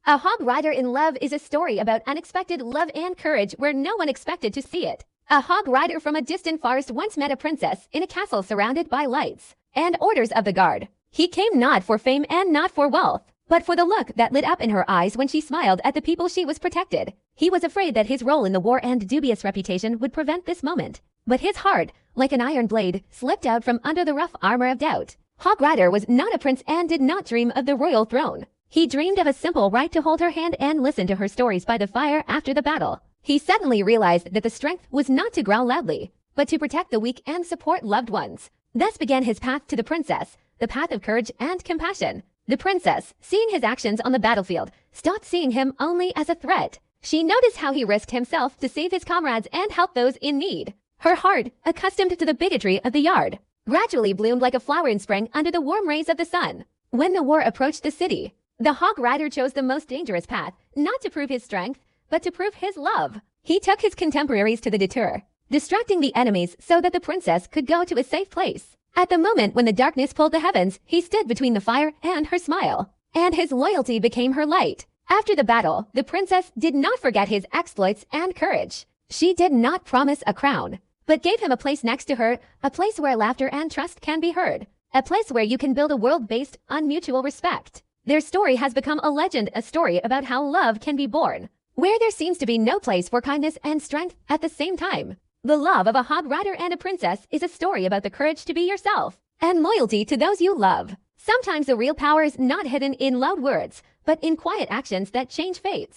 A Hog Rider in Love is a story about unexpected love and courage where no one expected to see it. A hog rider from a distant forest once met a princess in a castle surrounded by lights and orders of the guard. He came not for fame and not for wealth, but for the look that lit up in her eyes when she smiled at the people she was protected. He was afraid that his role in the war and dubious reputation would prevent this moment. But his heart, like an iron blade, slipped out from under the rough armor of doubt. Hog Rider was not a prince and did not dream of the royal throne. He dreamed of a simple right to hold her hand and listen to her stories by the fire after the battle. He suddenly realized that the strength was not to growl loudly, but to protect the weak and support loved ones. Thus began his path to the princess, the path of courage and compassion. The princess, seeing his actions on the battlefield, stopped seeing him only as a threat. She noticed how he risked himself to save his comrades and help those in need. Her heart, accustomed to the bigotry of the yard, gradually bloomed like a flower in spring under the warm rays of the sun. When the war approached the city, the Hog Rider chose the most dangerous path, not to prove his strength, but to prove his love. He took his contemporaries to the detour, distracting the enemies so that the princess could go to a safe place. At the moment when the darkness pulled the heavens, he stood between the fire and her smile, and his loyalty became her light. After the battle, the princess did not forget his exploits and courage. She did not promise a crown, but gave him a place next to her, a place where laughter and trust can be heard, a place where you can build a world based on mutual respect. Their story has become a legend, a story about how love can be born, where there seems to be no place for kindness and strength at the same time. The love of a hog rider and a princess is a story about the courage to be yourself and loyalty to those you love. Sometimes the real power is not hidden in loud words, but in quiet actions that change fates.